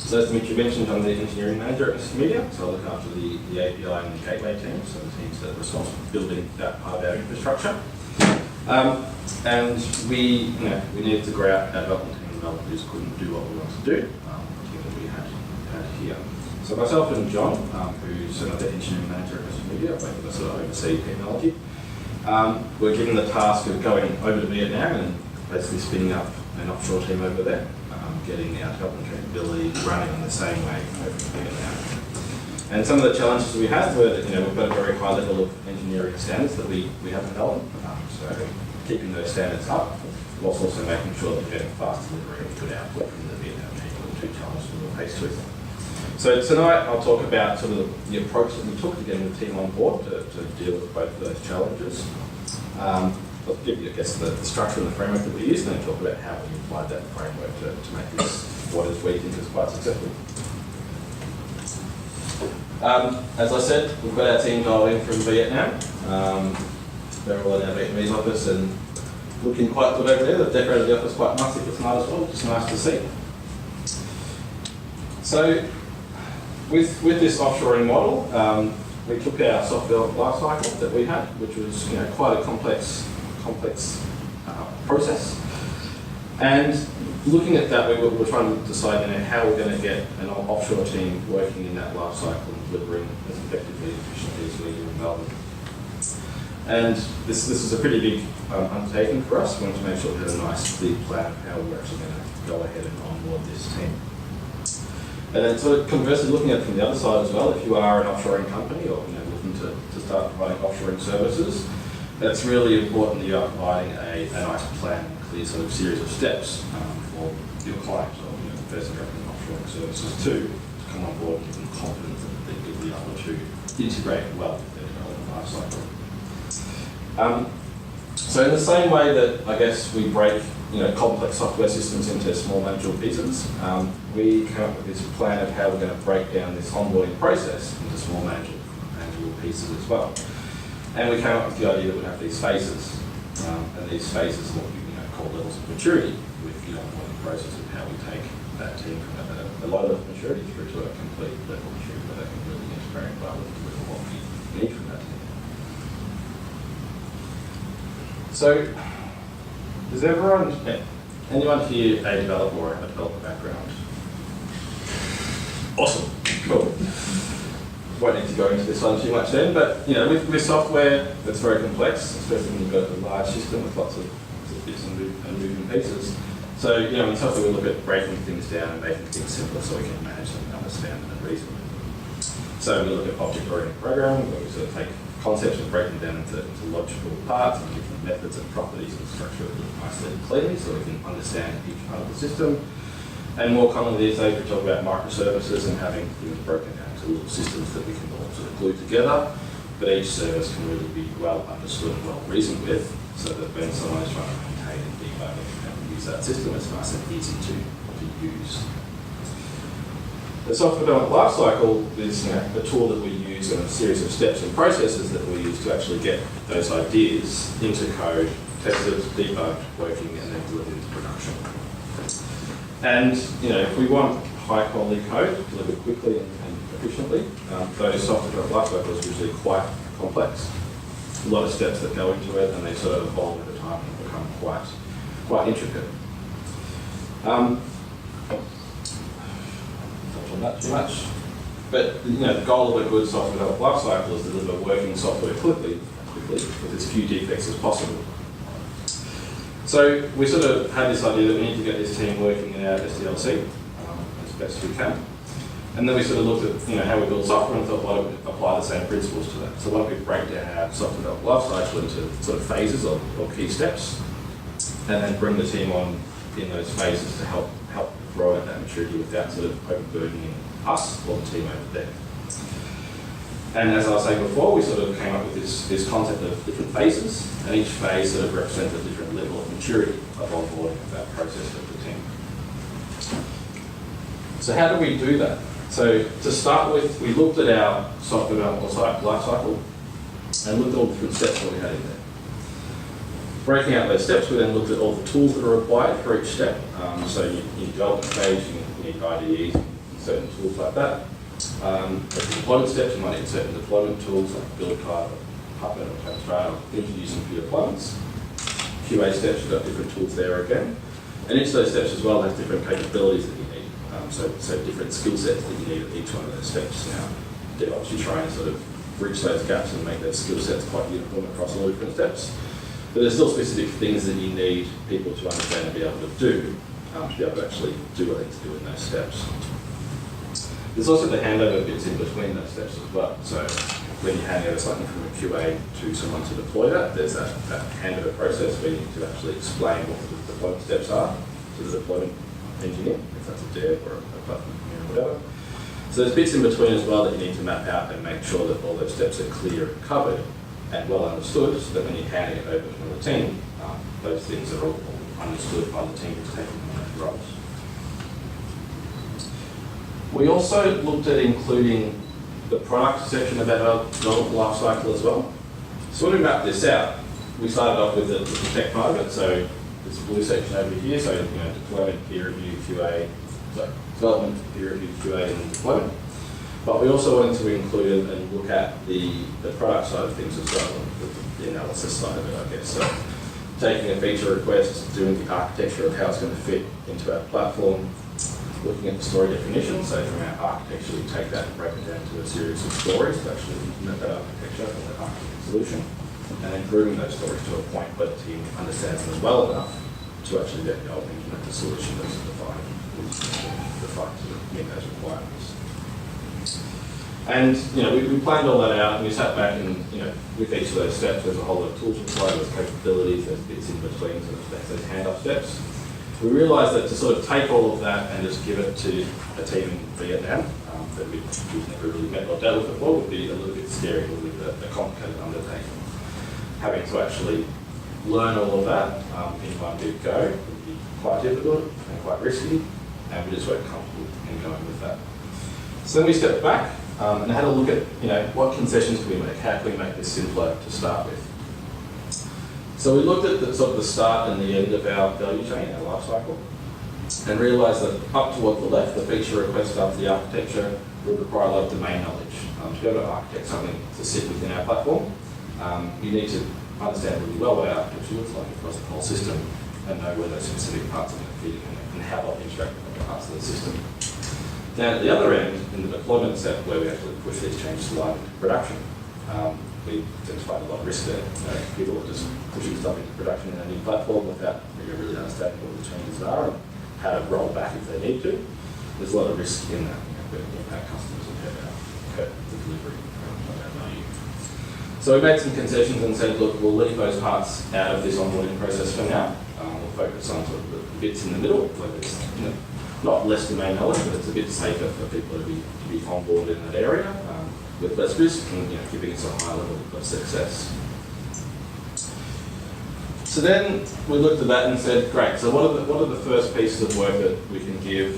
So as Dimitri mentioned, I'm the engineering manager at MessageMedia, so I look after the API and the gateway teams, so the teams that are responsible for building that part of our infrastructure. And we needed to grow out our development team, and developers just couldn't do what we wanted to do, the team that we had here. So myself and John, who's another engineering manager at MessageMedia, both of us sort of oversee technology, we're given the task of going over to Vietnam and basically spinning up an offshore team over there, getting our development capability running in the same way over to Vietnam. And some of the challenges we had were that we've got a very high level of engineering standards that we have in Melbourne, so keeping those standards up, whilst also making sure that we're getting fast delivery and good output from the Vietnam team were the two challenges we were faced with. So tonight I'll talk about sort of the approach that we took to getting the team on board to deal with both of those challenges. I'll give you, I guess, the structure and the framework that we used, and then talk about how we applied that framework to make this what is we think is quite successful. As I said, we've got our team dialed in from Vietnam. They're all in our Vietnamese office and looking quite good over there. They've decorated the office quite nicely for tonight as well, which is nice to see. So, with this offshoring model, we took our software lifecycle that we had, which was quite a complex process. And looking at that, we were trying to decide how we're going to get an offshore team working in that lifecycle and delivering as effectively and efficiently as we do in Melbourne. And this is a pretty big undertaking for us. We wanted to make sure we had a nice clear plan of how we're actually going to go ahead and onboard this team. And then sort of conversely, looking at it from the other side as well, if you are an offshoring company or looking to start providing offshoring services, that's really important that you are providing a nice plan, clear sort of series of steps for your clients or the person directing offshoring services to come on board and give them confidence that they'll be able to integrate well with their development lifecycle. So in the same way that I guess we break complex software systems into small manageable pieces, we came up with this plan of how we're going to break down this onboarding process into small manageable pieces as well. And we came up with the idea that we'd have these phases, and these phases are what we call levels of maturity with the onboarding process of how we take that team from a low level of maturity through to a complete level of maturity where they can really integrate well with what we need from that team. So, does anyone here a developer or have a developer background? Awesome, cool. Won't need to go into this one too much then, but with software that's very complex, especially when you've got a large system with lots of bits and moving pieces. So in software we look at breaking things down and making things simpler so we can manage them and understand them and reason with them. So we look at object-oriented programming, where we sort of take concepts and break them down into logical parts and give them methods and properties and structure it nicely and cleanly so we can understand each part of the system. And more commonly these days we talk about microservices and having things broken down into little systems that we can all sort of glue together, but each service can really be well understood and well reasoned with, so that when someone is trying to maintain and debug and use that system, it's nice and easy to use. The software development lifecycle is a tool that we use and a series of steps and processes that we use to actually get those ideas into code, tested, debugged, working, and then delivered into production. And if we want high quality code delivered quickly and efficiently, those software development lifecycles are usually quite complex. A lot of steps that go into it, and they sort of evolve over time and become quite intricate. Not too much. But the goal of a good software development lifecycle is to deliver working software quickly with as few defects as possible. So we sort of had this idea that we need to get this team working in our SDLC as best we can. And then we sort of looked at how we build software and thought, why don't we apply the same principles to that? So why don't we break down our software development lifecycle into sort of phases or key steps, and then bring the team on in those phases to help grow at that maturity without sort of overburdening us or the team over there. And as I was saying before, we sort of came up with this concept of different phases, and each phase sort of represents a different level of maturity of onboarding of that process of the team. So how do we do that? So to start with, we looked at our software development lifecycle and looked at all the different steps that we had in there. Breaking out those steps, we then looked at all the tools that are required for each step. So you need development phase, you need IDEs, certain tools like that. At the deployment steps, you might need certain deployment tools like build card, Puppet, or Transcribe, or things you're using for your deployments. QA steps, you've got different tools there again. And each of those steps as well has different capabilities that you need. So different skill sets that you need at each one of those steps. Now, DevOps, you try and sort of bridge those gaps and make those skill sets quite uniform across all different steps. But there's still specific things that you need people to understand and be able to do, to be able to actually do what they need to do in those steps. There's also the handover bits in between those steps as well. So when you hand over something from a QA to someone to deploy that, there's that handover process where you need to actually explain what the deployment steps are to the deployment engineer, if that's a dev or a platform engineer or whatever. So there's bits in between as well that you need to map out and make sure that all those steps are clear and covered and well understood, so that when you're handing it over to the team, those things are all understood by the team who's taking on those roles. We also looked at including the product section of our development lifecycle as well. So when we mapped this out, we started off with the tech part of it. So this blue section over here, so deployment, peer review, QA, development, peer review, QA, and deployment. But we also wanted to include and look at the product side of things as well, the analysis side of it, I guess. So taking a feature request, doing the architecture of how it's going to fit into our platform, looking at the story definition. So from our architecture, we take that and break it down to a series of stories to actually implement that architecture and that architecture solution, and then grooming those stories to a point where the team understands them well enough to actually then go and implement the solution that's defined to meet those requirements. And we planned all that out, and we sat back and with each of those steps, there's a whole lot of tools required, there's capabilities, there's bits in between, so there's those hand-up steps. We realised that to sort of take all of that and just give it to a team in Vietnam that we've never really met or dealt with before would be a little bit scary, a little bit a complicated undertaking. Having to actually learn all of that in one big go would be quite difficult and quite risky, and we just weren't comfortable in going with that. So then we stepped back and had a look at what concessions can we make, how can we make this simpler to start with. So we looked at the start and the end of our value chain, our life cycle, and realised that up toward the left, the feature request after the architecture would require a lot of domain knowledge. To be able to architect something to sit within our platform, you need to understand really well what our architecture looks like across the whole system and know where those specific parts are going to fit in and how they'll interact with other parts of the system. Now at the other end, in the deployment step where we actually push these changes live into production, we identified a lot of risk there. People are just pushing stuff into production in a new platform without really understanding what the changes are and how to roll back if they need to. There's a lot of risk in that. Our customers and hurt the delivery of that value. So we made some concessions and said, look, we'll leave those parts out of this onboarding process for now. We'll focus on sort of the bits in the middle, where it's not less domain knowledge, but it's a bit safer for people to be onboarded in that area with less risk and giving us a high level of success. So then we looked at that and said, great, so what are the first pieces of work that we can give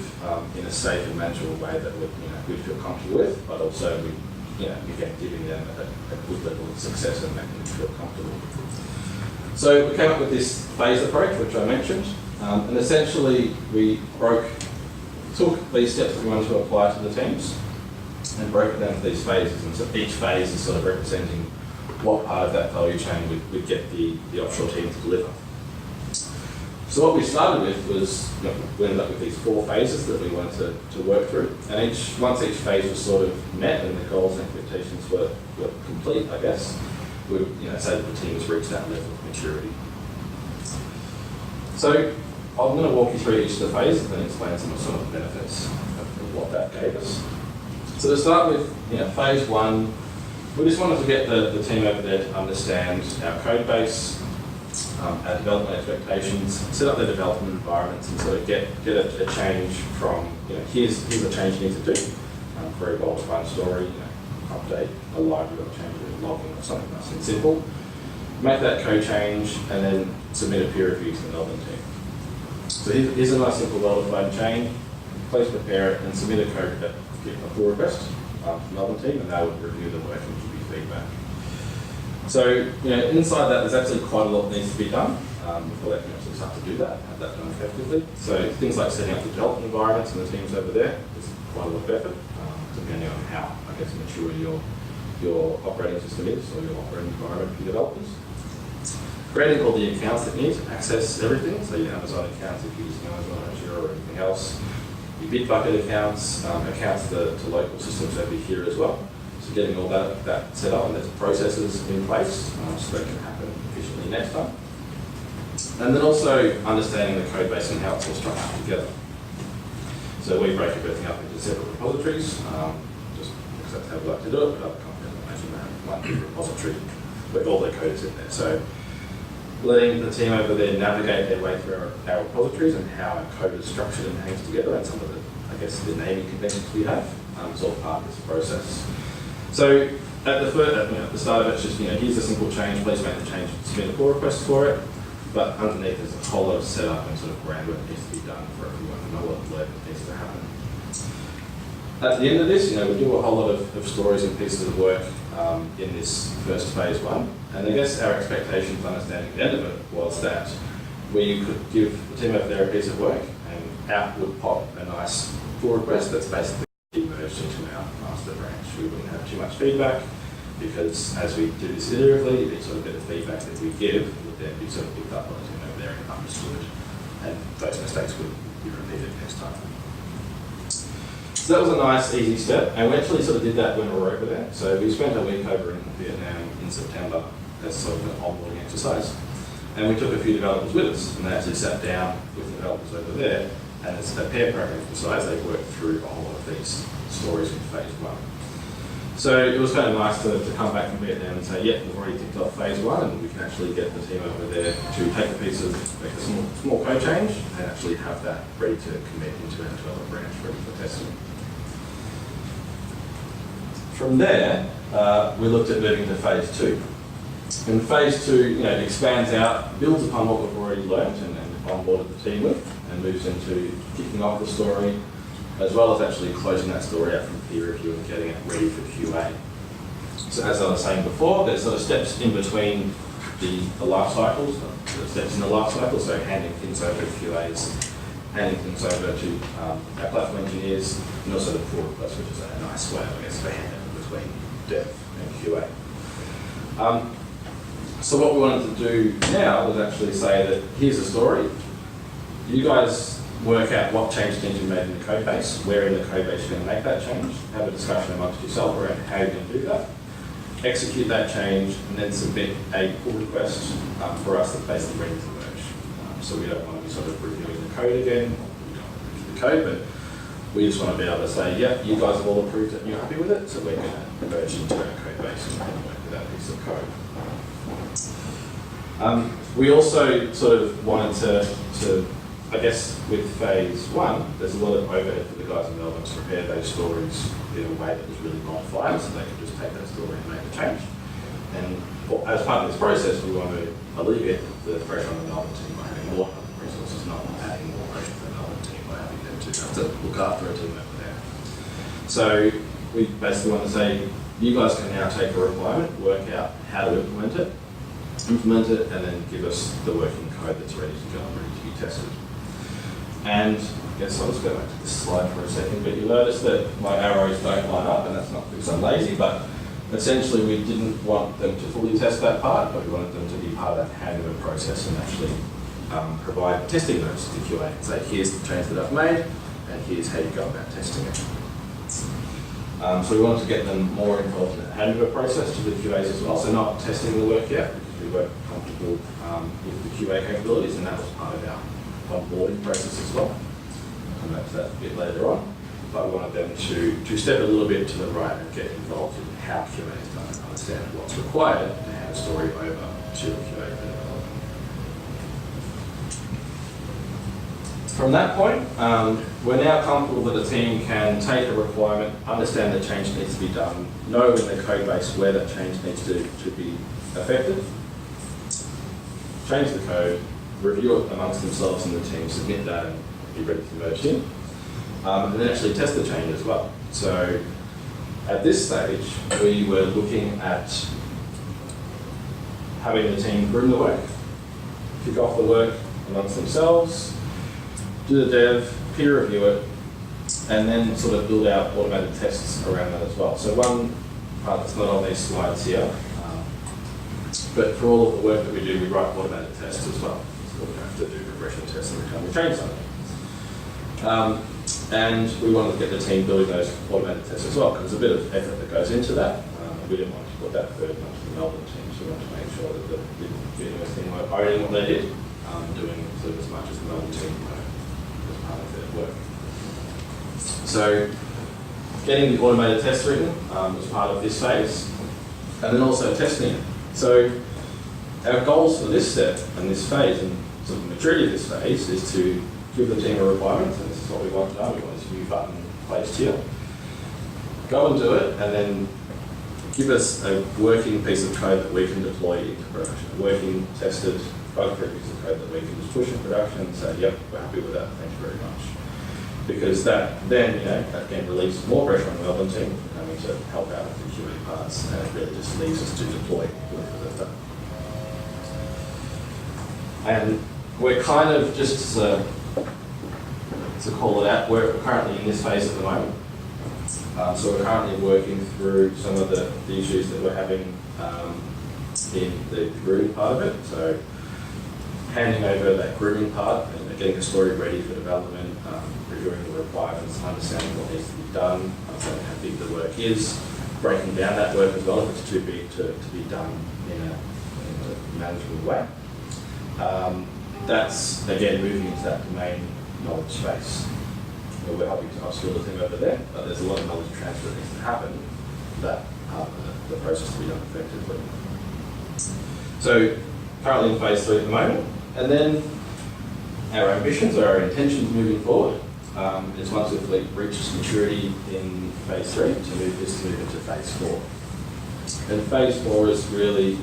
in a safe and manageable way that we'd feel comfortable with, but also again, giving them a good level of success and making them feel comfortable. So we came up with this phased approach, which I mentioned, and essentially we took these steps that we wanted to apply to the teams and broke it down to these phases, and so each phase is sort of representing what part of that value chain we'd get the offshore team to deliver. So what we started with was, we ended up with these 4 phases that we wanted to work through, and once each phase was sort of met and the goals and expectations were complete, I guess, we would say that the team has reached that level of maturity. So I'm going to walk you through each of the phases and explain some of the benefits of what that gave us. So to start with, phase 1, we just wanted to get the team over there to understand our code base, our development expectations, set up their development environments, and sort of get a change from, here's a change you need to do for a well-defined story, update a library or change a logging or something nice and simple. Make that code change and then submit a peer review to the Melbourne team. So here's a nice simple well-defined chain. Please prepare it and submit a code pull request to the Melbourne team, and they would review the work and give you feedback. So, inside that, there's actually quite a lot that needs to be done before they can actually start to do that, have that done effectively. So things like setting up the development environments and the teams over there is quite a lot of effort, depending on how, I guess, mature your operating system is, or your operating environment for your developers. Creating all the accounts that you need to access everything, so your Amazon accounts if you're using Amazon or Azure or anything else, your Bitbucket accounts, accounts to local systems over here as well. So getting all that set up and there's processes in place so that can happen efficiently next time. And then also understanding the code base and how it's all structured together. So we break everything up into separate repositories, just because that's how we like to do it, but other companies imagine they have one big repository with all their code is in there. So letting the team over there navigate their way through our repositories and how our code is structured and hangs together, and some of the, I guess, the naming conventions we have, is all part of this process. So at the start of it, it's just, here's a simple change, please make the change, submit a pull request for it. But underneath, there's a whole lot of setup and sort of groundwork that needs to be done for everyone, and a lot of work that needs to happen. At the end of this, we do a whole lot of stories and pieces of work in this first phase one. And I guess our expectations, understanding the end of it, was that we could give the team over there a piece of work, and out would pop a nice pull request that's basically merged into our master branch. We wouldn't have too much feedback, because as we do this iteratively, each sort of bit of feedback that we give would then be sort of picked up on the team over there and understood, and those mistakes would be repeated next time. So that was a nice, easy step, and we actually sort of did that when we were over there. So we spent a week over in Vietnam in September as sort of an onboarding exercise, and we took a few developers with us, and they actually sat down with the developers over there, and as a pair program exercise, they worked through a whole lot of these stories in phase one. So it was kind of nice to come back from Vietnam and say, yeah, we've already ticked off phase one, and we can actually get the team over there to take a piece of, make a small code change, and actually have that ready to commit into our development branch ready for testing. From there, we looked at moving to phase two. And phase two, it expands out, builds upon what we've already learned and onboarded the team with, and moves into kicking off the story, as well as actually closing that story out from peer review and getting it ready for QA. So as I was saying before, there's sort of steps in between the life cycles, the steps in the life cycle, so handing things over to QAs, handing things over to our platform engineers, and also the pull request, which is a nice way, I guess, for handover between dev and QA. So what we wanted to do now was actually say that here's the story. You guys work out what change needs to be made in the code base, where in the code base you're going to make that change, have a discussion amongst yourself around how you're going to do that, execute that change, and then submit a pull request for us that's basically ready to merge. So we don't want to be sort of reviewing the code again, we don't want to review the code, but we just want to be able to say, yep, you guys have all approved it and you're happy with it, so we're going to merge into our code base and work with that piece of code. We also sort of wanted to, I guess, with phase one, there's a lot of overhead for the guys in Melbourne to prepare those stories in a way that was really modified, so they could just take that story and make a change. And as part of this process, we want to alleviate the pressure on the Melbourne team by having more resources, not adding more pressure to the Melbourne team by having them to have to look after a team over there. So we basically want to say, you guys can now take a requirement, work out how to implement it, and then give us the working code that's ready to go and ready to be tested. And I guess I'll just go back to this slide for a second, but you'll notice that my arrows don't line up, and that's not because I'm lazy, but essentially we didn't want them to fully test that part, but we wanted them to be part of that handover process and actually provide testing notes to QA and say, here's the change that I've made, and here's how you go about testing it. So we wanted to get them more involved in the handover process to the QAs as well, so not testing the work yet, because we weren't comfortable with the QA capabilities, and that was part of our onboarding process as well. I'll come back to that a bit later on. But we wanted them to step a little bit to the right and get involved in how QA is done and understand what's required to hand a story over to the QA developer. From that point, we're now comfortable that a team can take a requirement, understand the change needs to be done, know in the code base where that change needs to be affected, change the code, review it amongst themselves in the team, submit that and be ready to merge in. And then actually test the change as well. So at this stage, we were looking at having the team bring the work, kick off the work amongst themselves, do the dev, peer review it, and then sort of build out automated tests around that as well. So one part that's not on these slides here, but for all of the work that we do, we write automated tests as well. So we have to do regression tests every time we change something. And we wanted to get the team building those automated tests as well, because there's a bit of effort that goes into that. We didn't want to put that burden onto the Melbourne team, so we wanted to make sure that the university were owning what they did, doing sort of as much as the Melbourne team as part of their work. So getting the automated test written was part of this phase, and then also testing it. So our goals for this step and this phase, and sort of the maturity of this phase, is to give the team a requirement, and this is what we want to know. We want this new button placed here. Go and do it, and then give us a working piece of code that we can deploy into production. A working, tested, bug-free piece of code that we can just push in production and say, yep, we're happy with that, thank you very much. Because that then, again, relieves more pressure on the Melbourne team for having to help out with the QA parts, and it really just leaves us to deploy whatever they've done. And we're kind of just to call it out, we're currently in this phase at the moment. So we're currently working through some of the issues that we're having in the grooming part of it. So handing over that grooming part and getting the story ready for development, reviewing the requirements, understanding what needs to be done, understanding how big the work is, breaking down that work as well if it's too big to be done in a manageable way. That's, again, moving into that domain knowledge space. We're helping to upskill the team over there, but there's a lot of knowledge transfer that needs to happen for that part of the process to be done effectively. So currently in phase 3 at the moment, and then our ambitions or our intentions moving forward is once we've reached maturity in phase 3 to move into phase 4. And phase 4 is really,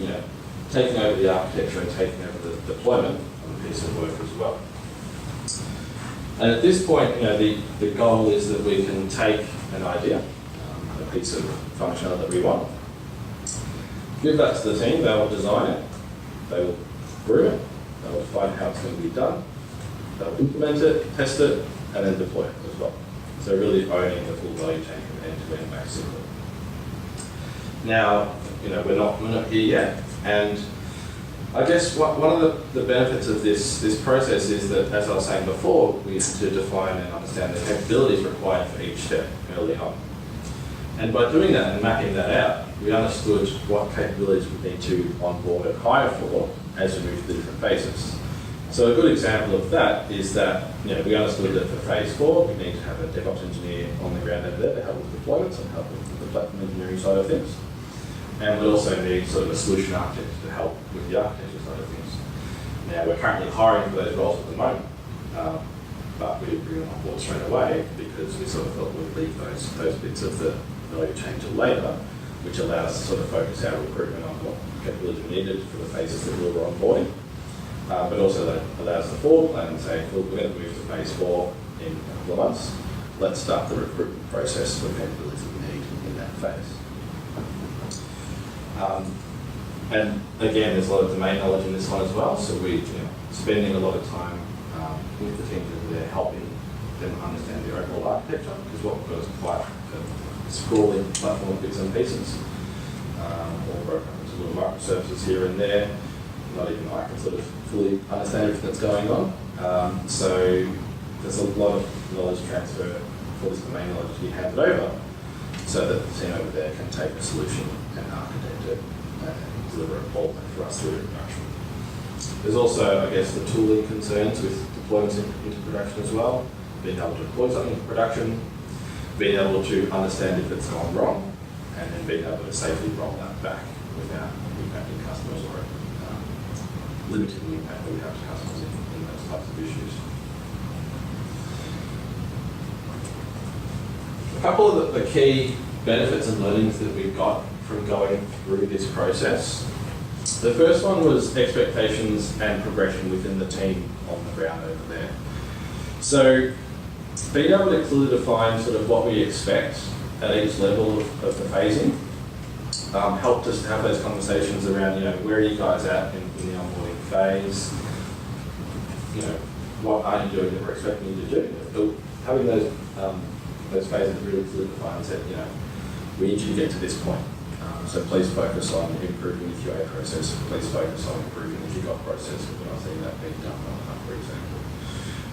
taking over the architecture and taking over the deployment of a piece of work as well. And at this point, the goal is that we can take an idea, a piece of functionality that we want, give that to the team, they will design it, they will groom it, they will find how it's going to be done, they'll implement it, test it, and then deploy it as well. So really owning the full value chain from end to end basically. Now, we're not here yet, and I guess one of the benefits of this process is that, as I was saying before, we have to define and understand the capabilities required for each step early on. And by doing that and mapping that out, we understood what capabilities we need to onboard and hire for as we move through the different phases. So a good example of that is that we understood that for phase 4, we need to have a DevOps engineer on the ground over there to help with deployments and help with the platform engineering side of things. And we also need sort of a solution architect to help with the architecture side of things. Now, we're currently hiring for those roles at the moment, but we didn't bring them on board straight away because we sort of thought we'd leave those bits of the value chain to later, which allowed us to sort of focus our recruitment on what capabilities we needed for the phases that we were onboarding. But also that allows the forward plan and say, well, we're going to move to phase 4 in a couple of months. Let's start the recruitment process for the capabilities that we need in that phase. And again, there's a lot of domain knowledge in this one as well, so we're spending a lot of time with the teams over there helping them understand the overall architecture, because what we've got is quite a sprawling platform of bits and pieces, all broken up into little microservices here and there. Not even I can sort of fully understand everything that's going on. So there's a lot of knowledge transfer for this domain knowledge to be handed over, so that the team over there can take a solution and architect it and deliver it all for us through production. There's also, I guess, the tooling concerns with deployments into production as well, being able to deploy something into production, being able to understand if it's gone wrong, and then being able to safely roll that back without impacting customers or limiting the impact that we have to customers in those types of issues. A couple of the key benefits and learnings that we've got from going through this process. The first one was expectations and progression within the team on the ground over there. So being able to clearly define sort of what we expect at each level of the phasing, helped us to have those conversations around, where are you guys at in the onboarding phase? What are you doing that we're expecting you to do? Having those phases really clearly defined and said, we need you to get to this point. So please focus on improving the QA process. Please focus on improving the kickoff process. We're not seeing that being done well enough, for example.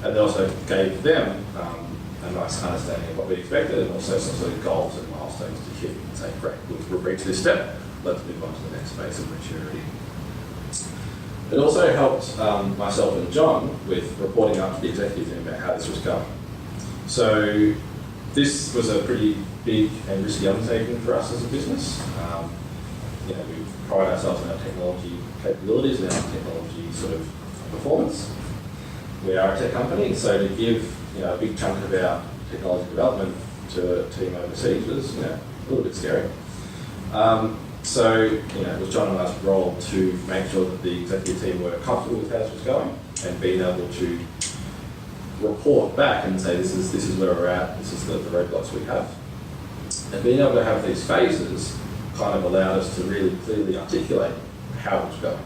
And they also gave them a nice understanding of what we expected, and also some sort of goals and milestones to hit and say, great, we've reached this step, let's move on to the next phase of maturity. It also helped myself and John with reporting up to the executive team about how this was going. So this was a pretty big and risky undertaking for us as a business. We pride ourselves on our technology capabilities and our technology sort of performance. We are a tech company, so to give a big chunk of our technology development to a team overseas was a little bit scary. So it was John and I's role to make sure that the executive team were comfortable with how this was going and being able to report back and say this is where we're at, this is the roadblocks we have. And being able to have these phases kind of allowed us to really clearly articulate how it was going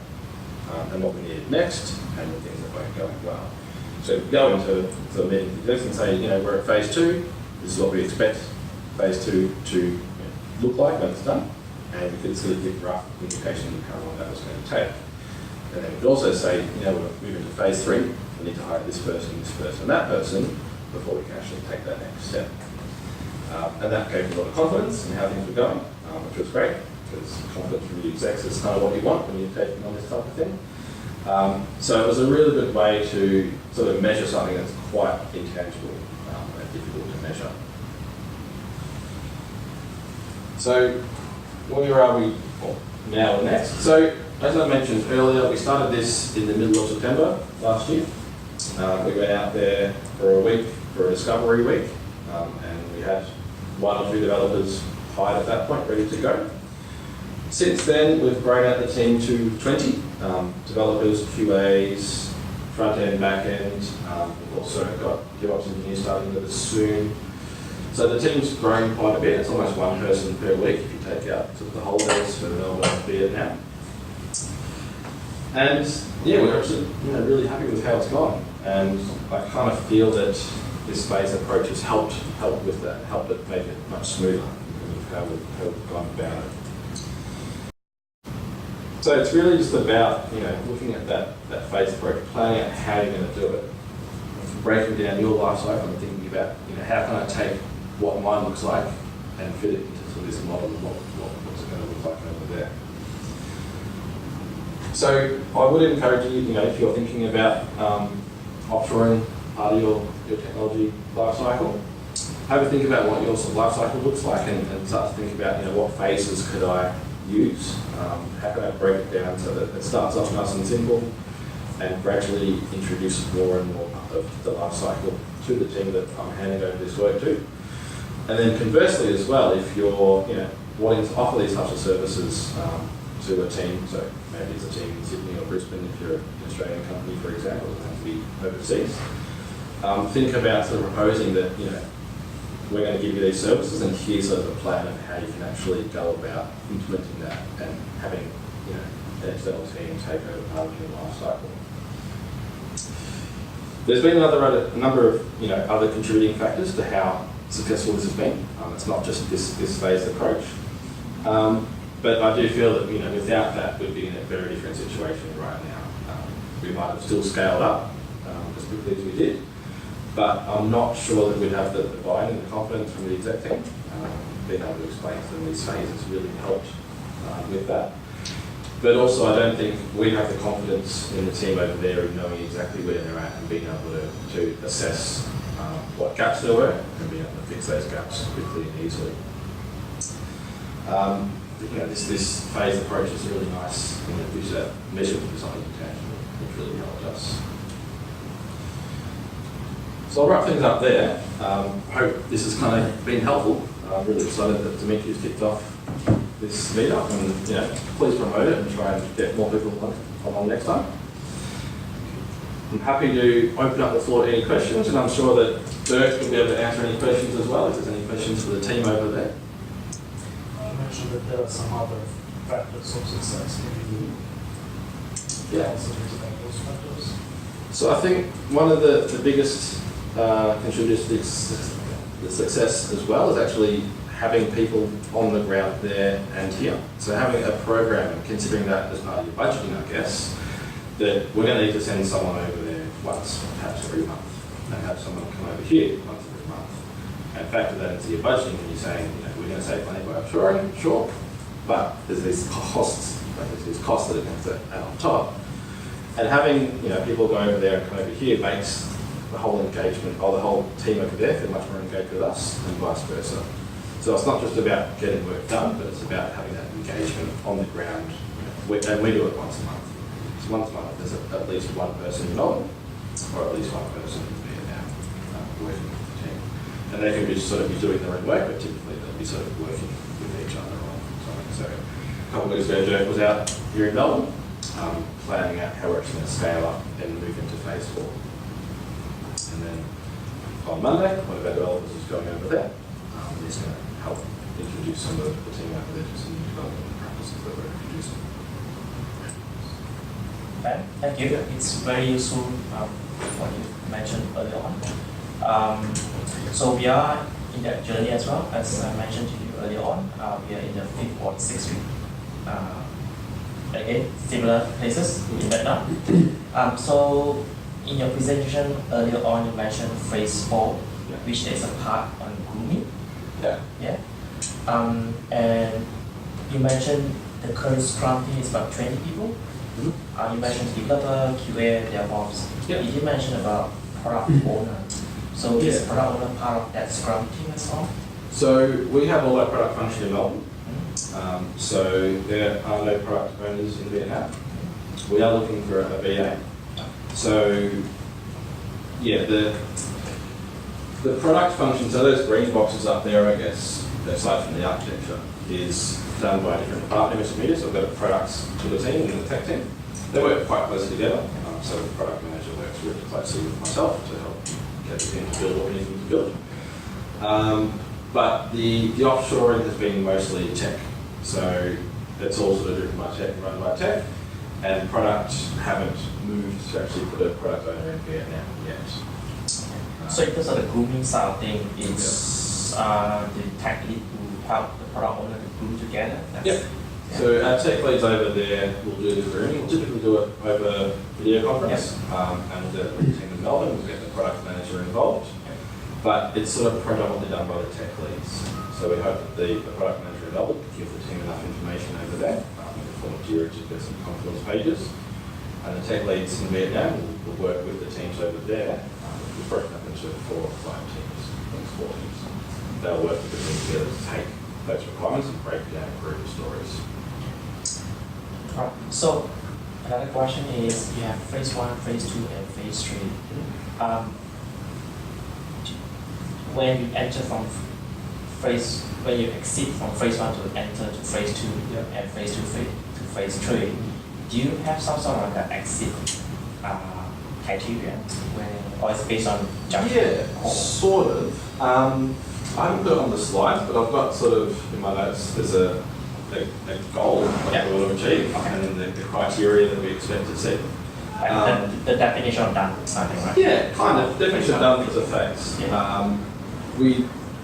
and what we needed next and the things that weren't going well. So we go into the meeting with execs and say, we're at phase 2, this is what we expect phase 2 to look like when it's done, and we could sort of give rough indication of how long that was going to take. And then we could also say, we're moving to phase 3, we need to hire this person, and that person before we can actually take that next step. And that gave me a lot of confidence in how things were going, which was great, because confidence from the execs is kind of what you want when you're taking on this type of thing. So it was a really good way to sort of measure something that's quite intangible and difficult to measure. So where are we now and next? So as I mentioned earlier, we started this in the middle of September last year. We went out there for a week, for a discovery week, and we had 1 or 2 developers hired at that point, ready to go. Since then, we've grown out the team to 20 developers, QAs, front end, back end. We've also got DevOps engineers starting with us soon. So the team's grown quite a bit. It's almost 1 person per week if you take out sort of the holidays for the Melbourne beer now. And we're actually really happy with how it's gone. And I kind of feel that this phase approach has helped with that, helped it make it much smoother in how we've gone about it. So it's really just about looking at that phase approach, planning out how you're going to do it, breaking down your life cycle and thinking about how can I take what mine looks like and fit it into sort of this model and what's it going to look like over there. So I would encourage you, if you're thinking about offshoring part of your technology life cycle, have a think about what your sort of life cycle looks like and start to think about what phases could I use, how can I break it down so that it starts off nice and simple and gradually introduces more and more of the life cycle to the team that I'm handing over this work to. And then conversely as well, if you're wanting to offer these types of services to a team, so maybe it's a team in Sydney or Brisbane if you're an Australian company, for example, it doesn't have to be overseas. Think about sort of proposing that we're going to give you these services and here's sort of a plan of how you can actually go about implementing that and having an external team take over part of your life cycle. There's been a number of other contributing factors to how successful this has been. It's not just this phased approach. But I do feel that without that we'd be in a very different situation right now. We might have still scaled up as quickly as we did, but I'm not sure that we'd have the buy-in and the confidence from the exec team. Being able to explain to them these phases really helped with that. But also I don't think we have the confidence in the team over there in knowing exactly where they're at and being able to assess what gaps there were and being able to fix those gaps quickly and easily. This phased approach is really nice and it gives that measurement for something tangible, which really helped us. So I'll wrap things up there. I hope this has kind of been helpful. I'm really excited that Dimitri's kicked off this meetup and please promote it and try and get more people along next time. I'm happy to open up the floor to any questions and I'm sure that Dirk will be able to answer any questions as well if there's any questions for the team over there. mentioned that there are some other factors of success. Maybe Yeah. also talk about those factors. So I think one of the biggest contributors to the success as well is actually having people on the ground there and here. So having a program, considering that as part of your budgeting, I guess, that we're going to need to send someone over there once, perhaps every month, and have someone come over here once every month. And factor that into your budgeting when you're saying, we're going to save money by offshoring, sure, but there's these costs, that are going to add on top. And having people go over there and come over here makes the whole engagement, or the whole team over there feel much more engaged with us and vice versa. So it's not just about getting work done, but it's about having that engagement on the ground. And we do it once a month. So once a month there's at least one person in Melbourne, or at least one person in Vietnam working with the team. And they can just sort of be doing their own work, but typically they'll be sort of working with each other on something. So a couple of weeks ago, Joe was out here in Melbourne, planning out how we're actually going to scale up and move into phase 4. And then on Monday, one of our developers is going over there. He's going to help introduce some of the team over there to some new development practices that we're introducing. Thank you. It's very useful what you mentioned earlier on. So we are in that journey as well. As I mentioned to you earlier on, we are in the 5th or 6th week. Again, similar places in Vietnam. So in your presentation earlier on, you mentioned phase 4, which there's a part on grooming. Yeah. And you mentioned the current Scrum team is about 20 people. You mentioned developer, QA, DevOps. Yeah. You did mention about product owner. So is product owner part of that Scrum team as well? So we have all our product function in Melbourne. So there are no product owners in Vietnam. We are looking for a BA. So yeah, the product function, so those green boxes up there, I guess, aside from the architecture, is done by a different department, MessageMedia. So we've got products to the team and the tech team. They work quite closely together. So the product manager works really closely with myself to help get the team to build what we need to build. But the offshoring has been mostly tech. So it's all sort of driven by tech, run by tech. And product haven't moved to actually put a product owner in Vietnam yet. So in terms of the grooming side of thing, it's the tech lead to help the product owner to groom together. Yeah. So our tech leads over there will do the grooming. We'll typically do it over video conference. And the team in Melbourne will get the product manager involved. But it's sort of predominantly done by the tech leads. So we hope that the product manager in Melbourne will give the team enough information over there in the form of Jira to get some confidence pages. And the tech leads in Vietnam will work with the teams over there. We've broken up into 4 or 5 teams, 4 teams. They'll work with the team together to take those requirements and break down group stories. So another question is, you have phase 1, phase 2, and phase 3. When you enter from when you exit from phase 1 to enter to phase 2 and phase 2 to phase 3, do you have some sort of like an exit criteria or it's based on judgment? Yeah, sort of. I haven't put it on the slides, but I've got sort of in my notes, there's a goal that we want to achieve and then the criteria that we expect to see. The definition of done something, right? Yeah, kind of. Definition of done is a phase. Yeah.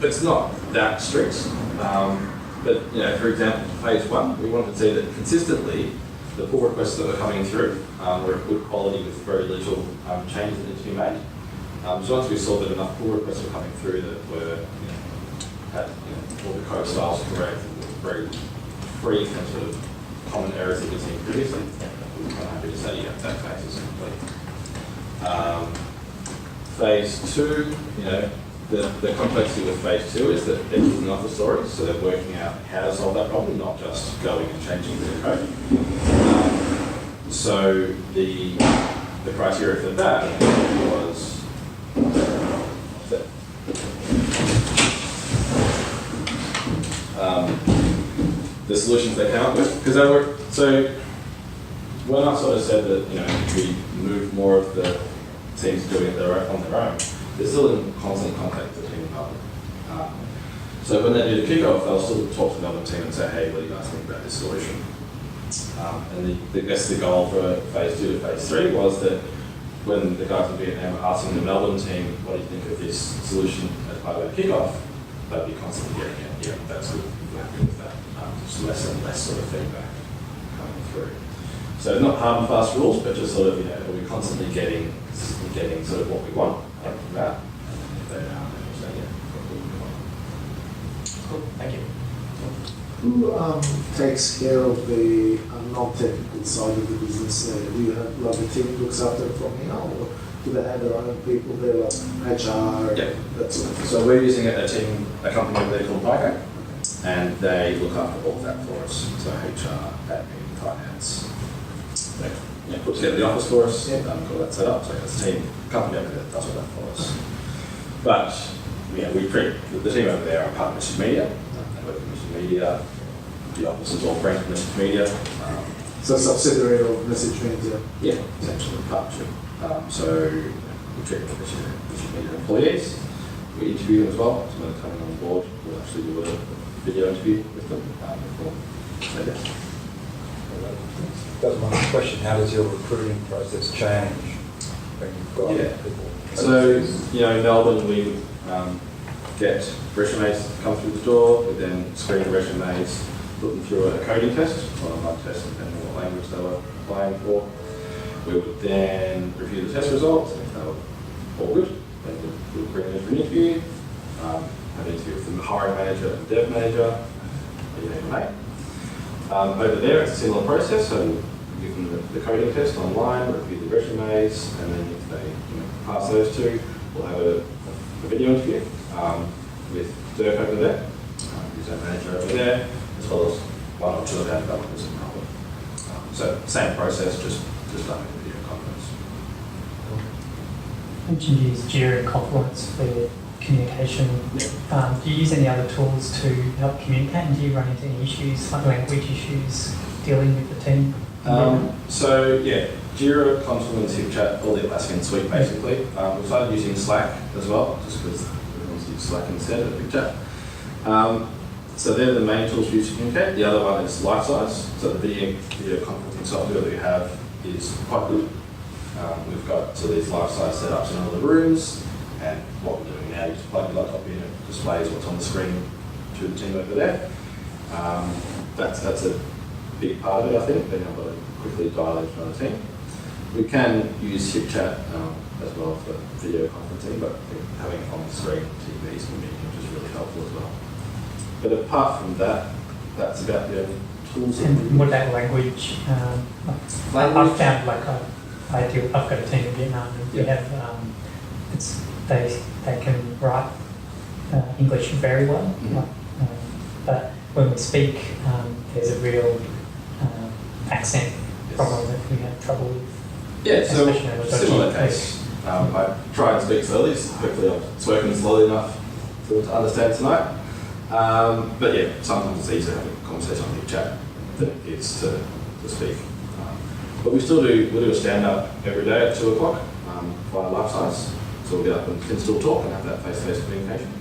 It's not that strict, but for example, phase 1, we wanted to see that consistently the pull requests that were coming through were of good quality with very little changes that need to be made. So once we saw that enough pull requests were coming through that were had all the code styles correct, very free from sort of common errors that we've seen previously, we were kind of happy to say, yeah, that phase is complete. Phase 2, the complexity with phase 2 is that they're kicking off the stories, so they're working out how to solve that problem, not just going and changing the code. So the criteria for that was the solutions they came up with, because they were so. When I sort of said that we move more of the teams doing it on their own, they're still in constant contact with the team in Melbourne. So when they do the kickoff, they'll still talk to the Melbourne team and say, hey, what do you guys think about this solution? And I guess the goal for phase 2 to phase 3 was that when the guys in Vietnam were asking the Melbourne team, what do you think of this solution as part of our kickoff, they'd be constantly getting it, yeah, that's good, we're happy with that. Just less and less sort of feedback coming through. So not hard and fast rules, but just sort of, are we constantly getting sort of what we want from that? And if they are, then we'll say, yeah, what we want. Cool, thank you. Who takes care of the non-technical side of the business there? Do you have like a team looks after it from here, or do they have their own people there, like HR, Yeah. that sort of thing? So we're using a company over there called Pico, and they look after all of that for us. So HR, admin, finance. They put together the office for us, got all that set up. So it's a company over there that does all that for us. But the team over there are part of MessageMedia. They work with MessageMedia. The office is all branded MessageMedia. So subsidiary of MessageMedia. Yeah, essentially partnership. So we treat MessageMedia employees. We interview them as well. So when they're coming on board, we'll actually do a video interview with them before they get. That's one question. How does your recruiting process change when you've got people? So, in Melbourne, we get resumes come through the door, we then screen the resumes, put them through a coding test, or a mug test, depending on what language they were applying for. We would then review the test results, and if they were all good, then we would bring them in for an interview, have an interview with the hiring manager and dev manager, over there, it's a similar process, so we give them the coding test online, review the resumes, and then if they pass those two, we'll have a video interview with Dirk over there, who's our manager over there, as well as one or two of our developers in Melbourne. So same process, just done with video conference. You mentioned you use Jira and Confluence for communication. Do you use any other tools to help communicate, and do you run into any issues, like language issues, dealing with the team? Jira, Confluence, HipChat, all the Atlassian suite basically. We've started using Slack as well, just because everyone's using Slack instead of HipChat. So they're the main tools we use to communicate. The other one is Lifesize. So the video conferencing software that we have is quite good. We've got these Lifesize setups in all the rooms, and what we're doing now is plug your laptop in, it displays what's on the screen to the team over there. That's a big part of it, I think, being able to quickly dial in from the team. We can use HipChat as well for video conferencing, but I think having it on the screen, TVs and meetings is really helpful as well. But apart from that, that's about the only tools. And what about language? I've found I've got a team in Vietnam, and we have they can write English very well, but when we speak, there's a real accent problem that we have trouble with. Yeah, so especially in a similar dodgy case. I try and speak slowly, so hopefully I've spoken slowly enough to understand tonight. But yeah, sometimes it's easier to have a conversation on HipChat than it is to speak. But we do a stand-up every day at 2 o'clock via Lifesize. So we'll get up and can still talk and have that face-to-face communication.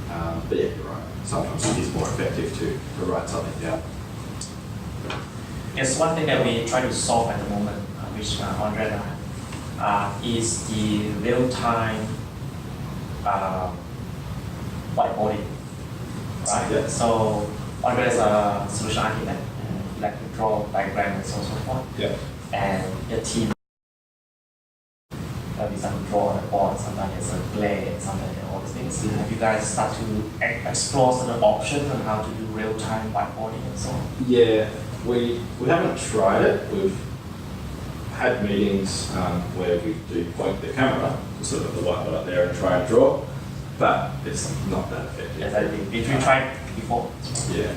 But yeah, you're right. Sometimes it is more effective to write something down. Yes, one thing that we try to solve at the moment, which Andre and I, is the real-time whiteboarding, right? Yeah. So Andre is a solution architect, and he like to draw diagrams and so on and so forth. Yeah. And your team, there'll be some draw on the board, sometimes there's a glare, sometimes all these things. Have you guys start to explore certain options on how to do real-time whiteboarding and so on? Yeah, we haven't tried it. We've had meetings where we do point the camera to sort of the whiteboard up there and try and draw, but it's not that effective. Exactly. Did you try it before? Yeah.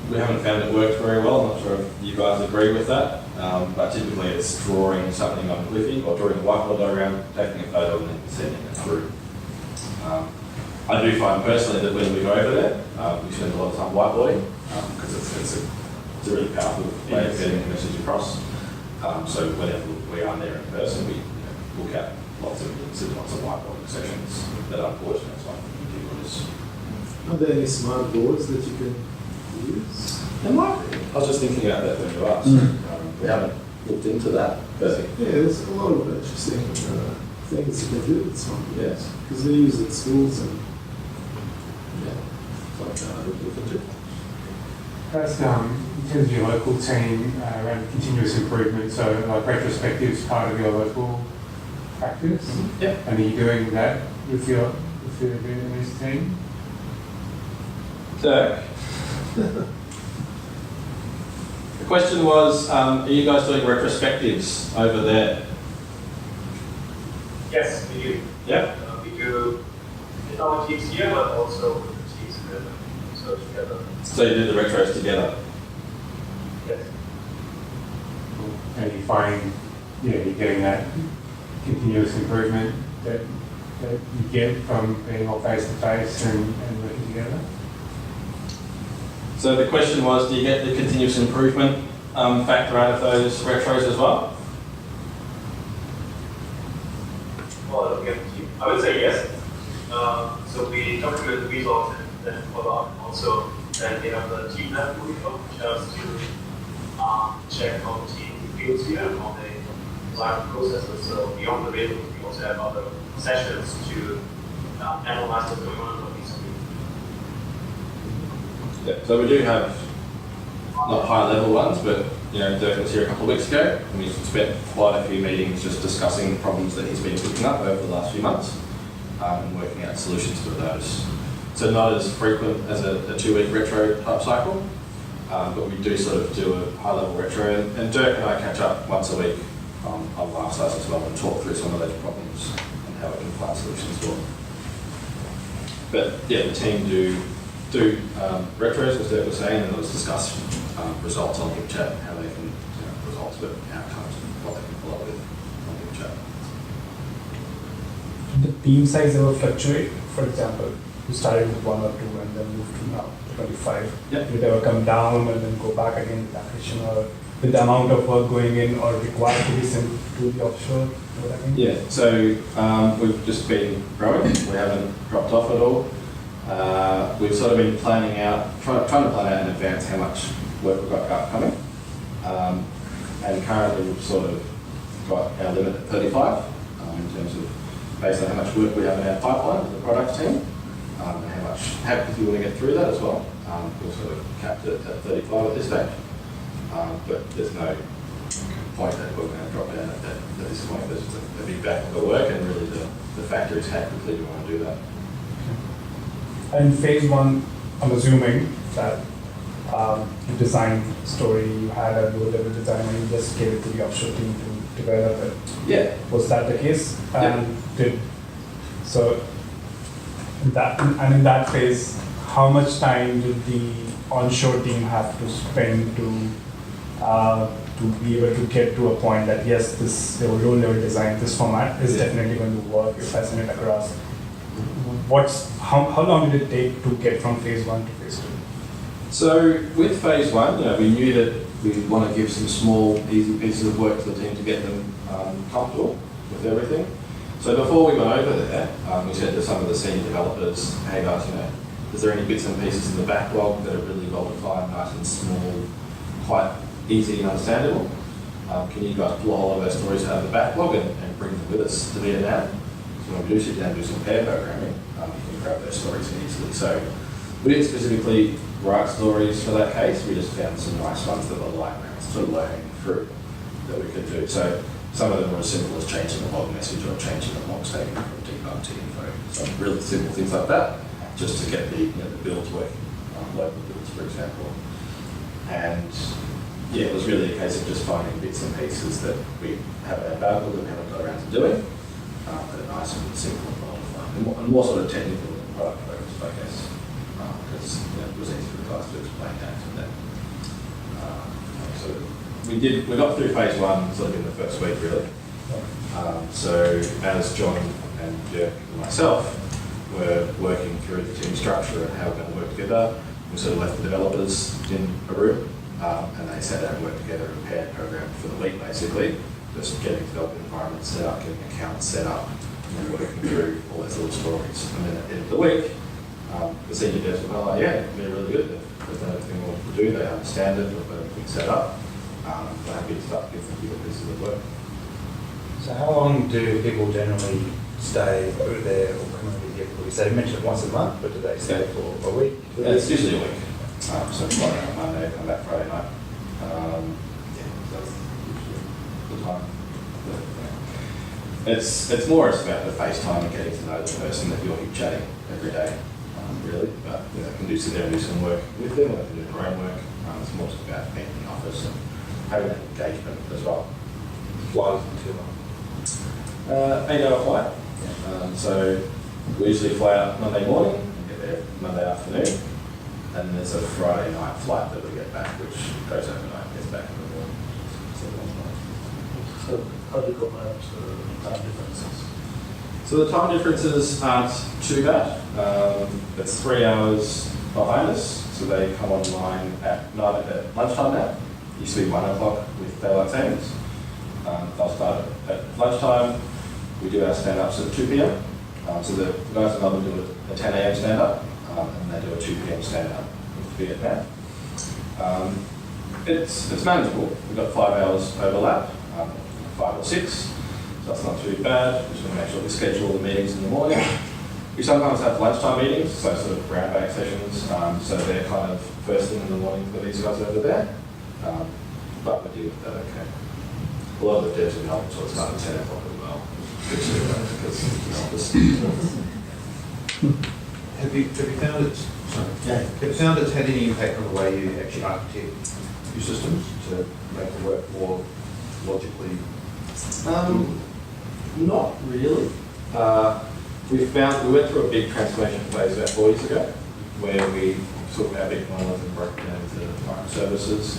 We haven't found it worked very well. I'm not sure if you guys agree with that, but typically it's drawing something on Cliffy or drawing a whiteboard diagram, taking a photo and then sending it through. I do find personally that when we go over there, we spend a lot of time whiteboarding because it's a really powerful way of getting a message across. So whenever we are there in person, we look at lots of whiteboarding sessions that unfortunately is one of the Are there any smart boards that you can use? There might be. I was just thinking about that when you asked. We haven't looked into that, but Yeah, there's a lot of interesting things you can do with smart boards. yes, Because they use it at schools and something I would look into. That's in terms of your local team around continuous improvement, so like retrospective is part of your local practice. Yeah. And are you doing that with your Vietnamese team? So, the question was, are you guys doing retrospectives over there? Yes, we do. Yeah. We do in our teams here, but also with the teams in Melbourne. So together. So you do the retros together? Yes. And you find, you're getting that continuous improvement that you get from being all face to face and working together? So the question was, do you get the continuous improvement factor out of those retros as well? Well, again, I would say yes. So we document the results and then follow up. Also, then we have the team network which has to check how the team feels here and how they like the processes. So beyond the results, we also have other sessions to analyze what's going on in these teams. Yeah. So we do have not high level ones, but Dirk was here a couple of weeks ago, and we spent quite a few meetings just discussing problems that he's been picking up over the last few months and working out solutions to those. So not as frequent as a 2-week retro type cycle, but we do sort of do a high level retro, and Dirk and I catch up once a week on lifestyles as well and talk through some of those problems and how we can find solutions for them. But yeah, the team do retros, as Dirk was saying, and let's discuss results on HipChat, how they can, results, but outcomes and what they can follow with on HipChat. The team size ever fluctuate? For example, you started with 1 or 2 and then moved to now 25. Yep. Did it ever come down and then go back again with attrition, or with the amount of work going in or required to be sent to the offshore? What I mean? Yeah, so we've just been growing, we haven't dropped off at all. We've sort of been planning out, trying to plan out in advance how much work we've got upcoming. And currently we've sort of got our limit at 35 in terms of based on how much work we have in our pipeline with the product team and how quickly we want to get through that as well. We've sort of capped it at 35 at this stage. But there's no point that we're going to drop down at this point. There's a big backlog of work, and really the factor is how quickly we want to do that. And phase 1, I'm assuming that you designed story, you had a low-level design, and you just gave it to the offshore team to develop it. Yeah. Was that the case? Yeah. And in that phase, how much time did the onshore team have to spend to be able to get to a point that yes, this low-level design, this format is definitely going to work if I send it across? How long did it take to get from phase 1 to phase 2? So with phase 1, we knew that we want to give some small, easy pieces of work to the team to get them comfortable with everything. So before we went over there, we said to some of the senior developers, hey guys, is there any bits and pieces in the backlog that are really well defined, nice and small, quite easy and understandable? Can you guys pull a whole lot of those stories out of the backlog and bring them with us to Vietnam? So when we do sit down and do some pair programming, you can grab those stories easily. So we didn't specifically write stories for that case, we just found some nice ones that were like sort of low-hanging fruit that we could do. So some of them were as simple as changing the log message or changing the log statement from debug to info. So really simple things like that, just to get the builds working, local builds, for example. And yeah, it was really a case of just finding bits and pieces that we have in our backlog that we haven't got around to doing, that are nice and simple and well-defined, and more sort of technical than product focused, I guess, because it was easy for the guys to explain that to them. So we got through phase 1 sort of in the first week, really. So as John and Dirk and myself were working through the team structure and how we're going to work together, we sort of left the developers in a room and they sat down and worked together and paired program for the week, basically, just getting development environments set up, getting accounts set up, and then working through all those little stories. And then at the end of the week, The senior devs were like, yeah, they're really good. They've done everything we want to do. They understand it. They've got everything set up. They're happy to start giving people pieces of work. So how long do people generally stay over there or come over here? So you mentioned once a month, but do they stay for a week? Yeah, it's usually a week. So fly out Monday, come back Friday night. Yeah, that's usually the time. It's more about the FaceTime and getting to know the person that you're chatting every day, really. But you know, you can do sit there and do some work with them, or they can do their own work. It's more just about being in the office and having that engagement as well. Flies too long. 8-hour flight. So we usually fly out Monday morning and get there Monday afternoon. And there's a Friday night flight that we get back, which goes overnight and gets back in the morning. So how do you go about time differences? So the time differences aren't too bad. It's 3 hours behind us, so they come online at lunchtime now. It used to be 1 o'clock with daylight savings. They'll start at lunchtime. We do our stand-ups at 2 p.m. So the guys in Melbourne do a 10 a.m. stand-up, and they do a 2 p.m. stand-up with Vietnam. It's manageable. We've got 5 hours overlap, 5 or 6, so that's not too bad. We just want to make sure we schedule the meetings in the morning. We sometimes have lunchtime meetings, so sort of round-back sessions, so they're kind of first thing in the morning for these guys over there. But we deal with that okay. A lot of the devs in Melbourne sort of start at 10 o'clock as well. Have you found it? Sorry. Yeah. Have you found it's had any impact on the way you actually architect your systems to make them work more logically? Not really. We went through a big transformation phase about 4 years ago, where we took our big monolith and broke it down into microservices.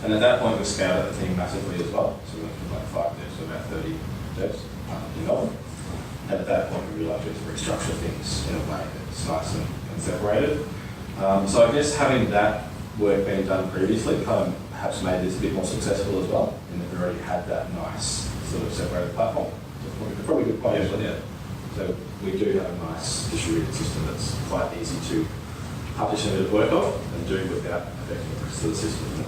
And at that point, we scaled out the team massively as well. So we went from like 5 devs to about 30 devs in Melbourne. And at that point, we realised we had to restructure things in a way that's nice and separated. So I guess having that work being done previously kind of perhaps made this a bit more successful as well, in that we already had that nice sort of separated platform. So probably a good point actually, yeah. So we do have a nice distributed system that's quite easy to partition and work off and do without affecting the rest of the system.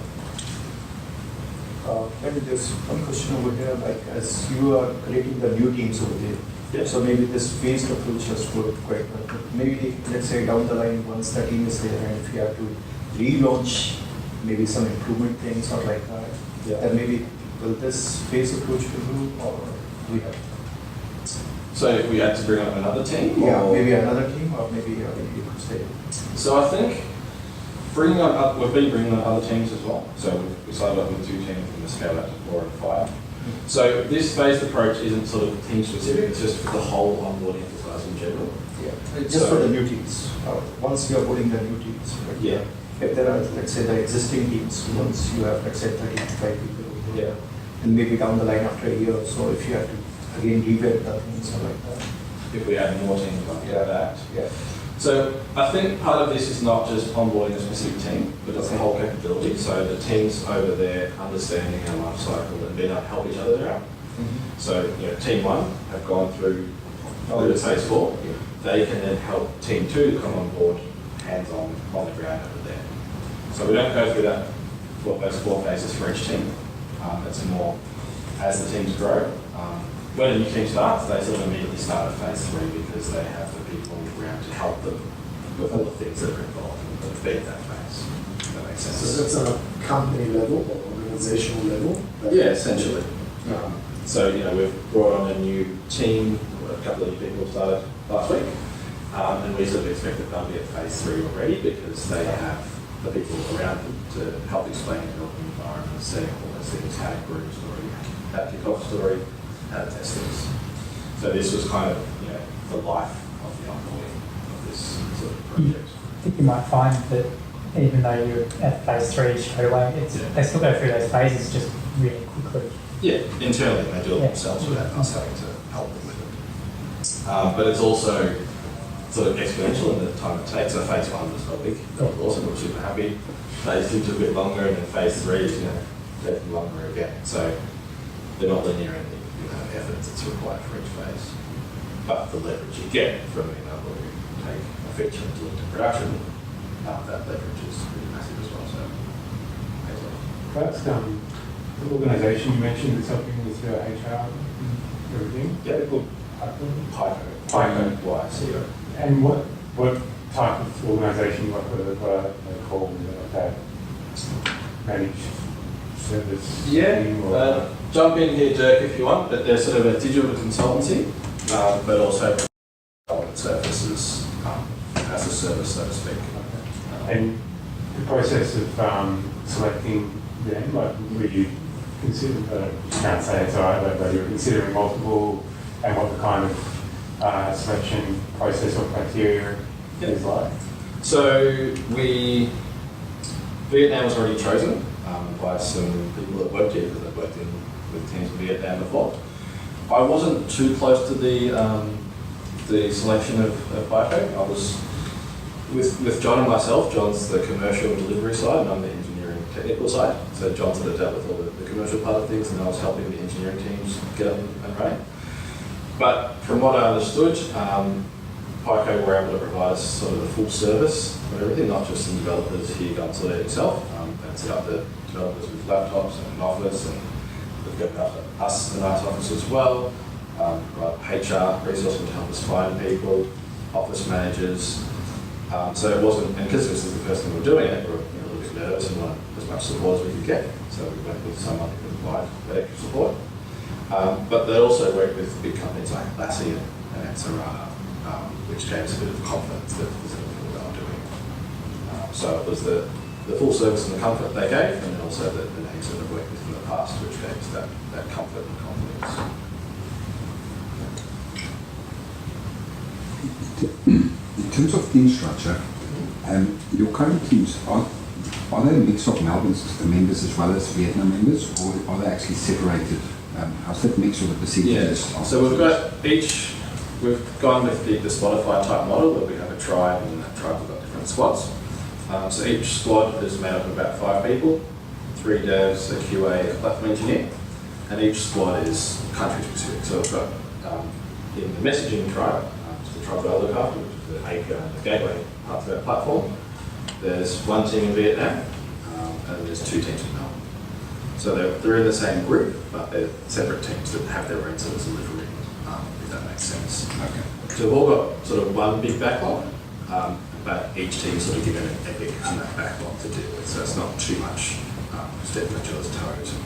Maybe there's one question over here, like as you are creating the new teams over there, Yeah. so maybe this phased approach has worked quite well. But maybe let's say down the line, once the team is there and if you have to relaunch maybe some improvement things or like that, then maybe will this phased approach improve or do we have? So if we had to bring up another team? Yeah, or? maybe another team or maybe you could say. So I think we've been bringing on other teams as well. So we started off with 2 teams and we scaled out to 4 and 5. So this phased approach isn't sort of team specific, it's just for the whole onboarding exercise in general. Yeah, just for the new teams. Once you are putting the new teams, right? Yeah. If there are, let's say, the existing teams, once you have, let's say, 35 people, Yeah. and maybe down the line after a year or so, if you have to again revamp the things or like that. If we add more teams like that. Yeah. So I think part of this is not just onboarding a specific team, but it's the whole capability. So the teams over there understanding our life cycle and being able to help each other out. Mm-hmm. So team 1 have gone through the phase 4. Yeah. They can then help team 2 to come on board hands-on on the ground over there. So we don't go through those 4 phases for each team. It's more as the teams grow. When a new team starts, they sort of immediately start at phase 3 because they have the people on the ground to help them with all the things that are involved in being that phase. If that makes sense. So that's on a company level or organizational level? Yeah, essentially. So we've brought on a new team. A couple of new people started last week, and we sort of expect that they'll be at phase 3 already because they have the people around them to help explain developing environments, setting up all those things, how to group story, how to kick off story, how to test things. So this was kind of the life of the onboarding of this sort of project. I think you might find that even though you're at phase 3 straight away, they still go through those phases just really quickly. Yeah, internally they do it themselves without us having to help them with it. But it's also sort of exponential in the time it takes. So phase 1 was quite big, that was awesome, we're super happy. Phase 2 took a bit longer, and then phase 3 is taking longer again. So they're not linear in the efforts that's required for each phase. But the leverage you get from being able to take a feature and deliver to production, that leverage is pretty massive as well. So, That's the organisation you mentioned is helping with HR and everything. yeah, they're called Pico, YCO. And what type of organisation, what are they called? That managed service? Yeah, team or- jump in here, Dirk, if you want, but they're sort of a digital consultancy, but also provide services as a service, so to speak. And the process of selecting them, like were you considering, you can't say it's alright, but you're considering multiple, and what the kind of selection process or criteria is like? So Vietnam was already chosen by some people that worked here because they've worked with teams in Vietnam before. I wasn't too close to the selection of Pico. I was with John and myself. John's the commercial and delivery side, and I'm the engineering technical side. So John sort of dealt with all the commercial part of things, and I was helping the engineering teams get up and running. But from what I understood, Pico were able to provide us sort of the full service of everything, not just the developers here at Untitled itself. They set up the developers with laptops and an office, and they've given us a nice office as well. HR resources to help us find people, office managers. So it wasn't, and because this is the first time we're doing it, we're a little bit nervous and wanted as much support as we could get. So we went with someone who could provide that extra support. But they also work with big companies like Lassie and Ansarana, which gave us a bit of confidence that this is everything we are doing. So it was the full service and the comfort they gave, and then also the names that I've worked with in the past, which gave us that comfort and confidence. In terms of team structure, your current teams, are they a mix of Melbourne members as well as Vietnam members, or are they actually separated? How's that mix of the percentages? Yeah, so we've gone with the Spotify type model where we have a tribe, and in that tribe we've got different squads. So each squad is made up of about 5 people, 3 devs, a QA, a platform engineer, and each squad is country specific. So we've got in the messaging tribe, the tribe that I look after, which is the API and the gateway parts of our platform. There's 1 team in Vietnam, and there's 2 teams in Melbourne. So they're in the same group, but they're separate teams that have their own sort of delivery, if that makes sense. Okay. So we've all got sort of one big backlog, but each team sort of given an epic on that backlog to deal with. So it's not too much stepping on each other's toes and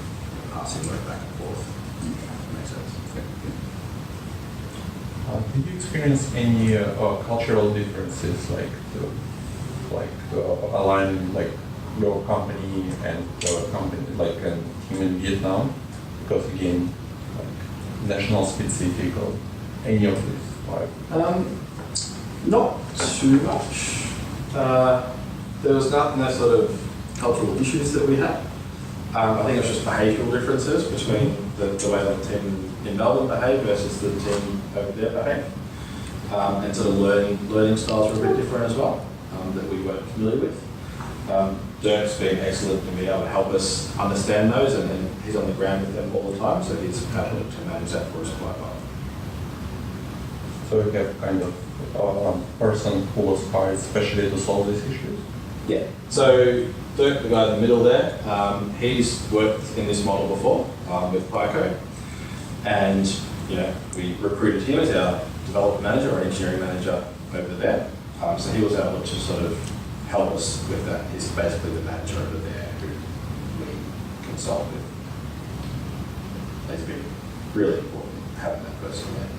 passing work back and forth. That makes sense. Did you experience any cultural differences, like align like your company and company like a team in Vietnam? Because again, like national specific or any of this? Not too much. There was no sort of cultural issues that we had. I think it was just behavioural differences between the way that the team in Melbourne behaved versus the team over there behaved. And sort of learning styles were a bit different as well, that we weren't familiar with. Dirk's been excellent in being able to help us understand those, and then he's on the ground with them all the time, so he's able to manage that for us quite well. So you have kind of person who was hired especially to solve these issues? Yeah. So Dirk, the guy in the middle there, he's worked in this model before with Pico, and we recruited him as our development manager or engineering manager over there. So he was able to sort of help us with that. He's basically the manager over there who we consult with. It's been really important having that person there.